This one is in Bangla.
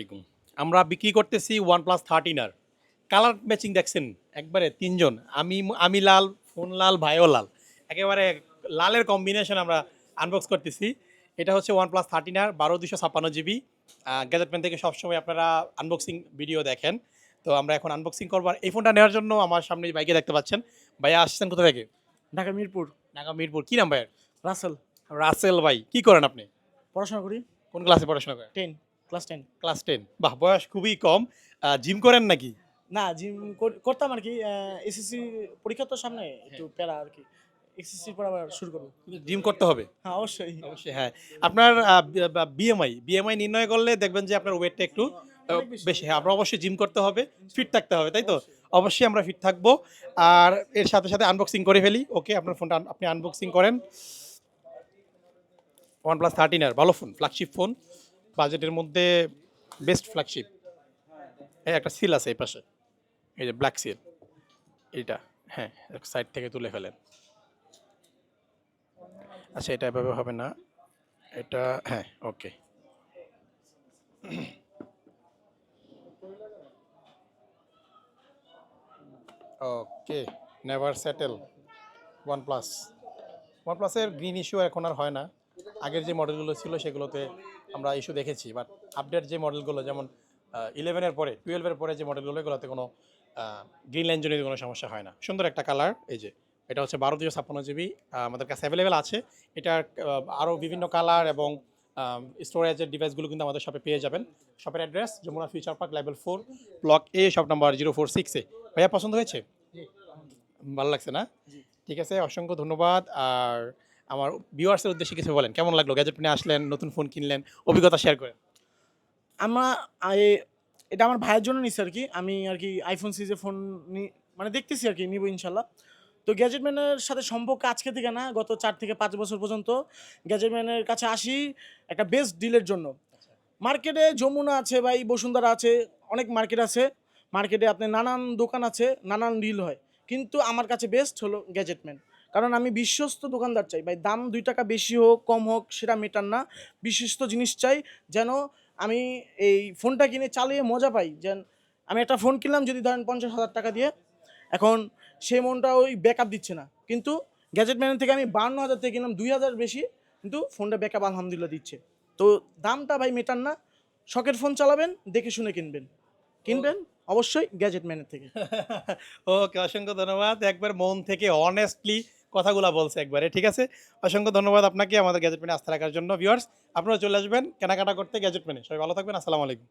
আলাইকুম। আমরা বিক্রি করতেছি OnePlus 13R কালার ম্যাচিং দেখছেন একবারে ৩ জন। আমি লাল, ফোন লাল, ভাইও লাল। একেবারে লালের কম্বিনেশন আমরা আনবক্স করতেছি। এটা হচ্ছে OnePlus 13R ১২ ২৫৬ জিবি। গ্যাজেটম্যান থেকে সবসময় আপনারা আনবক্সিং ভিডিও দেখেন। তো আমরা এখন আনবক্সিং করব। আর এই ফোনটা নেওয়ার জন্য আমার সামনে বাইকে দেখতে পাচ্ছেন। ভাইয়া আসছেন কোথা থেকে? ঢাকা মিরপুর। ঢাকা মিরপুর। কি নাম ভাইয়ের? রাসেল। রাসেল ভাই। কি করেন আপনি? পড়াশোনা করি। কোন ক্লাসে পড়াশোনা করেন? 10 ক্লাস 10। ক্লাস 10। বাহ! বয়স খুবই কম। জিম করেন নাকি? না জিম করতাম আরকি। এসএসসি পরীক্ষা তো সামনে, একটু প্যারা আরকি। এসএসসির পর আবার শুরু করব। কিন্তু জিম করতে হবে। হ্যাঁ, অবশ্যই। অবশ্যই হ্যাঁ। আপনার বিএমআই নির্ণয় করলে দেখবেন যে আপনার ওয়েটটা একটু অনেক বেশি। বেশি। হ্যাঁ, আপনার অবশ্যই জিম করতে হবে, ফিট থাকতে হবে, তাই তো? অবশ্যই আমরা ফিট থাকবো। আর এর সাথে, সাথে আনবক্সিং করে ফেলি। ওকে, আপনার ফোনটা আপনি আনবক্সিং করেন। OnePlus 13R ভালো ফোন, ফ্ল্যাগশিপ ফোন। বাজেটের মধ্যে বেস্ট ফ্ল্যাগশিপ। এই একটা সিল আছে এই পাশে। এই যে ব্ল্যাক সিল। এইটা। হ্যাঁ, সাইড থেকে তুলে ফেলেন। আচ্ছা, এটা এভাবে হবে না। এটা হ্যাঁ, okay. Okay, never settle OnePlus। OnePlus-এর গ্রিন ইস্যু এখন আর হয় না। আগের যে মডেলগুলো ছিল সেগুলোতে আমরা ইস্যু দেখেছি। বাট আপডেট যে মডেলগুলো যেমন 11 এর পরে 12 এর পরে যে মডেলগুলো এগুলোতে কোনো গ্রিন লাইন জনিত কোনো সমস্যা হয় না। সুন্দর একটা কালার এই যে। এটা হচ্ছে ১২ ২৫৬ জিবি আমাদের কাছে অ্যাভেলেবেল আছে। এটার আরও বিভিন্ন কালার এবং স্টোরেজের ডিভাইসগুলো কিন্তু আমাদের শপে পেয়ে যাবেন। শপের address Jamuna future park level 4 block A shop number 046 এ। ভাইয়া পছন্দ হয়েছে? ভালো লাগছে না? জি। ঠিক আছে, অসংখ্য ধন্যবাদ। আর আমার ভিউয়ার্সের উদ্দেশ্যে কিছু বলেন। কেমন লাগলো? গ্যাজেট নিয়ে আসলেন, নতুন ফোন কিনলেন, অভিজ্ঞতা শেয়ার করেন। আমরা এ এটা আমার ভাইয়ের জন্য নিছি আরকি। আমি আরকি iPhone সিরিজের ফোন মানে দেখতেছি আরকি, নিবো ইনশাআল্লাহ। তো গ্যাজেটম্যানের সাথে সম্পর্ক আজকে থেকে না, গত ৪ থেকে ৫ বছর পর্যন্ত গ্যাজেটম্যানের কাছে আসি একটা বেস্ট ডিলের জন্য। মার্কেটে যমুনা আছে ভাই, বসুন্ধরা আছে, অনেক মার্কেট আছে। মার্কেটে আপনার নানান দোকান আছে, নানান ডিল হয়। কিন্তু আমার কাছে বেস্ট হলো গ্যাজেটম্যান। কারণ আমি বিশ্বস্ত দোকানদার চাই ভাই। দাম ২ টাকা বেশি হোক, কম হোক সেটা ম্যাটার না। বিশ্বস্ত জিনিস চাই, যেন আমি এই ফোনটা কিনে চালিয়ে মজা পাই। যেন আমি একটা ফোন কিনলাম যদি ধরেন ৫০,০০০ টাকা দিয়ে, এখন সেই মনটা ওই ব্যাকআপ দিচ্ছে না। কিন্তু গ্যাজেটম্যানের থেকে আমি ৫২,০০০ থেকে কিনলাম, ২,০০০ বেশি, কিন্তু ফোনটা ব্যাকআপ আলহামদুলিল্লাহ দিচ্ছে। তো দামটা ভাই মেটার না। শখের ফোন চালাবেন, দেখে শুনে কিনবেন। কিনবেন অবশ্যই গ্যাজেটম্যানের থেকে। ওকে, অসংখ্য ধন্যবাদ। একবার মন থেকে অনেস্টলি কথাগুলা বলছে একবারে। ঠিক আছে? অসংখ্য ধন্যবাদ আপনাকে আমাদের গ্যাজেট মেনে আস্থা রাখার জন্য। ভিউয়ার্স, আপনারা চলে আসবেন কেনাকাটা করতে গ্যাজেট মেনে। সবাই ভালো থাকবেন। আসসালামু আলাইকুম।